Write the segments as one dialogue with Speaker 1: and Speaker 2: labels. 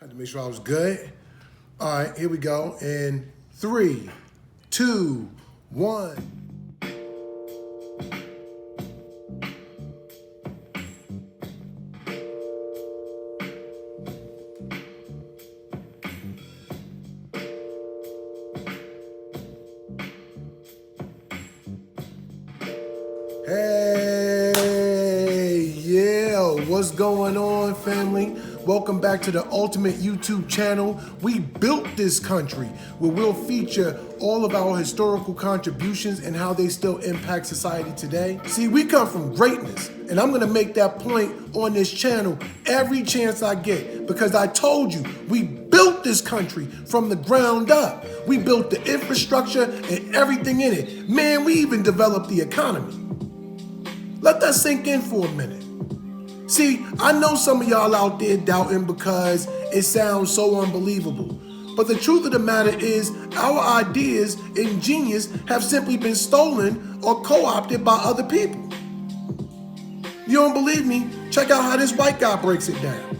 Speaker 1: Had to make sure I was good. All right, here we go. In 3, 2, 1. Hey, yeah, what's going on, family? Welcome back to the Ultimate YouTube channel. We built this country, where we'll feature all of our historical contributions and how they still impact society today. See, we come from greatness, and I'm gonna make that point on this channel every chance I get, because I told you, we built this country from the ground up. We built the infrastructure and everything in it. Man, we even developed the economy. Let that sink in for a minute. See, I know some of y'all out there doubting because it sounds so unbelievable. But the truth of the matter is, our ideas and genius have simply been stolen or co-opted by other people. You don't believe me? Check out how this white guy breaks it down.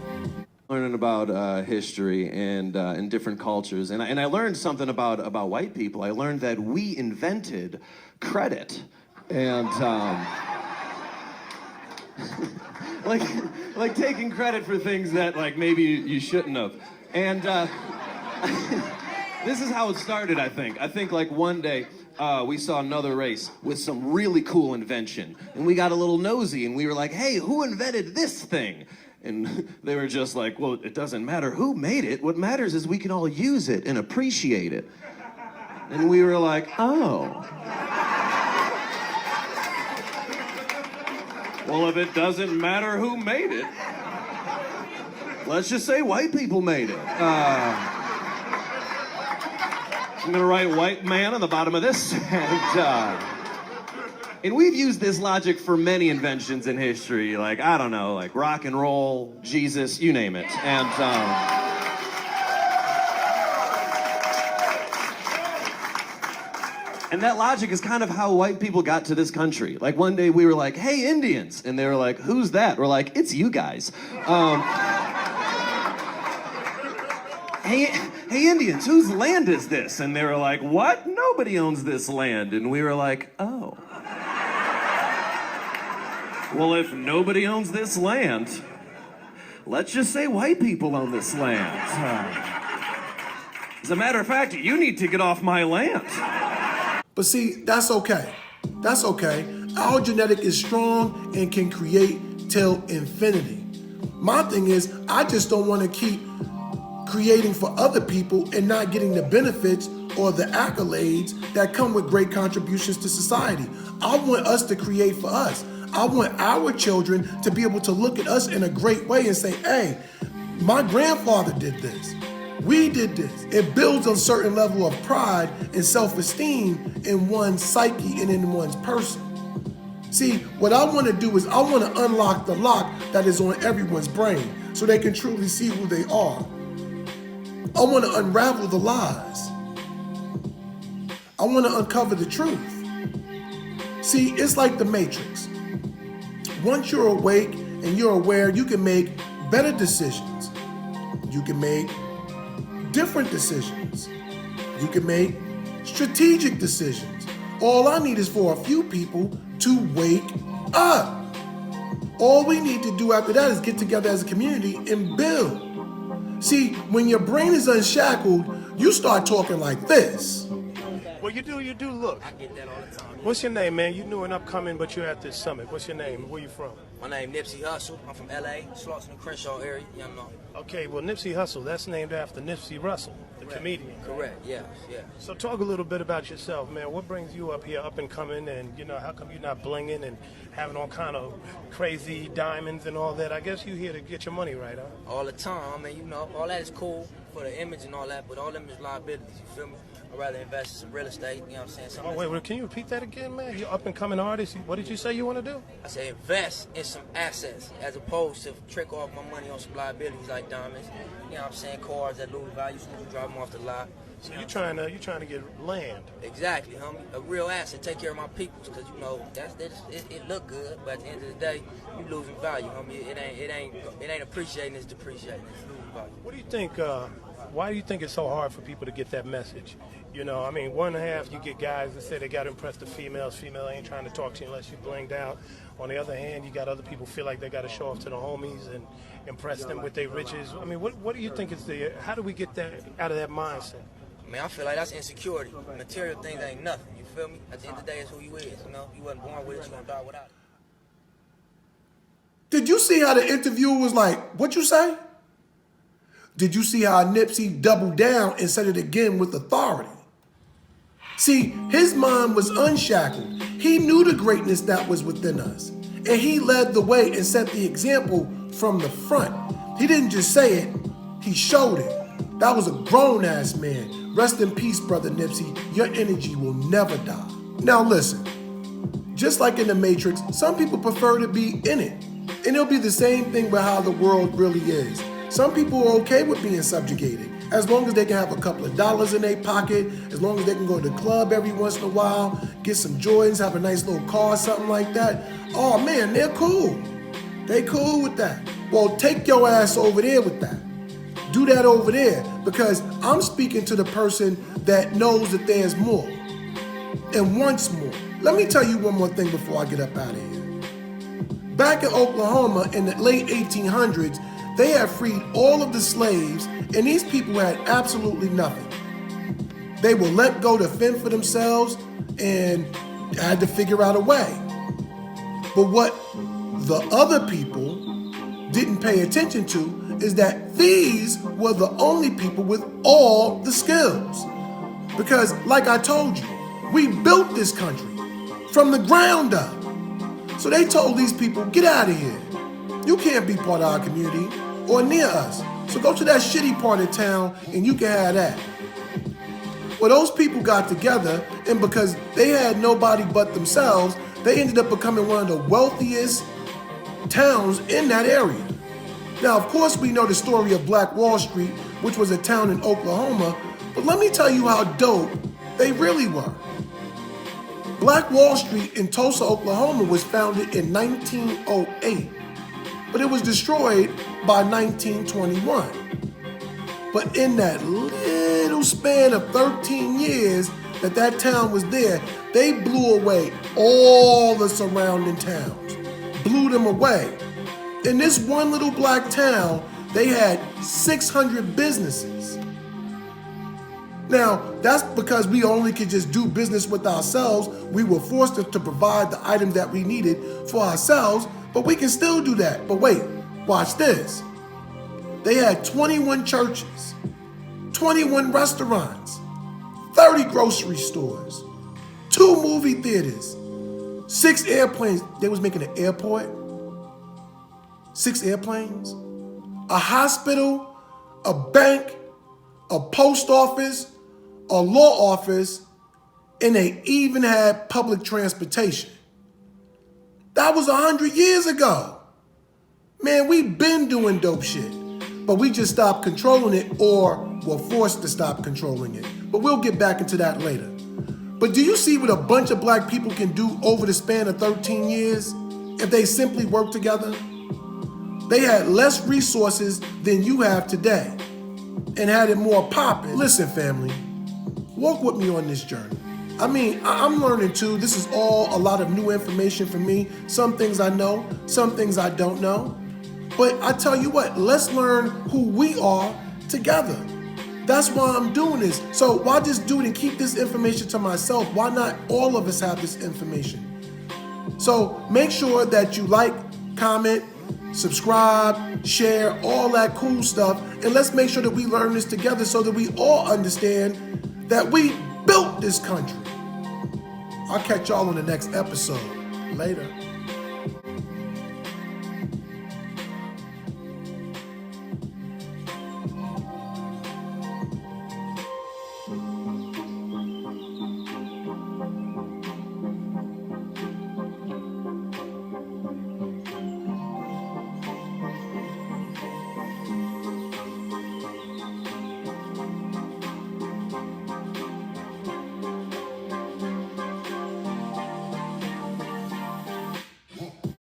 Speaker 2: Learning about history and different cultures, and I learned something about white people. I learned that we invented credit, and like taking credit for things that like maybe you shouldn't have. And this is how it started, I think. I think like one day we saw another race with some really cool invention, and we got a little nosy, and we were like, hey, who invented this thing? And they were just like, well, it doesn't matter who made it. What matters is we can all use it and appreciate it. And we were like, oh. Well, if it doesn't matter who made it, let's just say white people made it. I'm gonna write white man on the bottom of this. And we've used this logic for many inventions in history, like, I don't know, like rock and roll, Jesus, you name it. And that logic is kind of how white people got to this country. Like one day we were like, hey, Indians. And they were like, who's that? We're like, it's you guys. Hey, Indians, whose land is this? And they were like, what? Nobody owns this land. And we were like, oh. Well, if nobody owns this land, let's just say white people own this land. As a matter of fact, you need to get off my land.
Speaker 1: But see, that's okay. That's okay. Our genetic is strong and can create till infinity. My thing is, I just don't want to keep creating for other people and not getting the benefits or the accolades that come with great contributions to society. I want us to create for us. I want our children to be able to look at us in a great way and say, hey, my grandfather did this. We did this. It builds a certain level of pride and self-esteem in one's psyche and in one's person. See, what I want to do is I want to unlock the lock that is on everyone's brain so they can truly see who they are. I want to unravel the lies. I want to uncover the truth. See, it's like the Matrix. Once you're awake and you're aware, you can make better decisions. You can make different decisions. You can make strategic decisions. All I need is for a few people to wake up. All we need to do after that is get together as a community and build. See, when your brain is unshackled, you start talking like this.
Speaker 3: Well, you do, look.
Speaker 4: I get that all the time.
Speaker 3: What's your name, man? You new and upcoming, but you're at this summit. What's your name? Where you from?
Speaker 4: My name Nipsey Hussle. I'm from LA, Slauson and Crenshaw area. You know.
Speaker 3: Okay, well, Nipsey Hussle, that's named after Nipsey Russell, the comedian.
Speaker 4: Correct, yeah.
Speaker 3: So talk a little bit about yourself, man. What brings you up here, up and coming, and, how come you're not blinging and having all kind of crazy diamonds and all that? I guess you're here to get your money right, huh?
Speaker 4: All the time. I mean, all that is cool for the image and all that, but all them is liabilities, you feel me? I'd rather invest in some real estate, you know what I'm saying?
Speaker 3: Wait, can you repeat that again, man? You're up and coming artist. What did you say you want to do?
Speaker 4: I say invest in some assets as opposed to trick off my money on some liabilities like diamonds. You know what I'm saying? Cars that lose value, so we drive them off the lot.
Speaker 3: So you're trying to get land.
Speaker 4: Exactly, homie. A real asset. Take care of my peoples, cause you know it look good, but at the end of the day, you losing value, homie. It ain't appreciating. It's depreciating. It's losing value.
Speaker 3: What do you think? Why do you think it's so hard for people to get that message? You know, I mean, one half you get guys that say they got to impress the females. Female ain't trying to talk to you unless you blinged out. On the other hand, you got other people feel like they got to show off to the homies and impress them with their riches. I mean, what do you think is how do we get that out of that mindset?
Speaker 4: Man, I feel like that's insecurity. Material things ain't nothing. You feel me? At the end of the day, it's who you is. You know, you wasn't born with it. You gonna die without it.
Speaker 1: Did you see how the interviewer was like, what you say? Did you see how Nipsey doubled down and said it again with authority? See, his mind was unshackled. He knew the greatness that was within us. And he led the way and set the example from the front. He didn't just say it, he showed it. That was a grown-ass man. Rest in peace, Brother Nipsey. Your energy will never die. Now listen, just like in the Matrix, some people prefer to be in it. And it'll be the same thing with how the world really is. Some people are okay with being subjugated, as long as they can have a couple of dollars in their pocket, as long as they can go to the club every once in a while, get some Jordans, have a nice little car, something like that. Oh man, they're cool. They cool with that. Well, take your ass over there with that. Do that over there, because I'm speaking to the person that knows that there's more and wants more. Let me tell you one more thing before I get up out of here. Back in Oklahoma in the late 1800s, they had freed all of the slaves, and these people had absolutely nothing. They were let go to fend for themselves and had to figure out a way. But what the other people didn't pay attention to is that these were the only people with all the skills. Because like I told you, we built this country from the ground up. So they told these people, get out of here. You can't be part of our community or near us. So go to that shitty part of town and you can have that. Well, those people got together, and because they had nobody but themselves, they ended up becoming one of the wealthiest towns in that area. Now, of course, we know the story of Black Wall Street, which was a town in Oklahoma, but let me tell you how dope they really were. Black Wall Street in Tulsa, Oklahoma was founded in 1908, but it was destroyed by 1921. But in that little span of 13 years that town was there, they blew away all the surrounding towns, blew them away. In this one little black town, they had 600 businesses. Now, that's because we only could just do business with ourselves. We were forced to provide the items that we needed for ourselves, but we can still do that. But wait, watch this. They had 21 churches, 21 restaurants, 30 grocery stores, 2 movie theaters, 6 airplanes. They was making an airport, 6 airplanes, a hospital, a bank, a post office, a law office, and they even had public transportation. That was 100 years ago. Man, we've been doing dope shit, but we just stopped controlling it or were forced to stop controlling it. But we'll get back into that later. But do you see what a bunch of black people can do over the span of 13 years if they simply work together? They had less resources than you have today and had it more popping. Listen, family, walk with me on this journey. I mean, I'm learning too. This is all a lot of new information for me. Some things I know, some things I don't know. But I tell you what, let's learn who we are together. That's why I'm doing this. So why just do it and keep this information to myself? Why not all of us have this information? So make sure that you like, comment, subscribe, share, all that cool stuff. And let's make sure that we learn this together so that we all understand that we built this country. I'll catch y'all on the next episode. Later.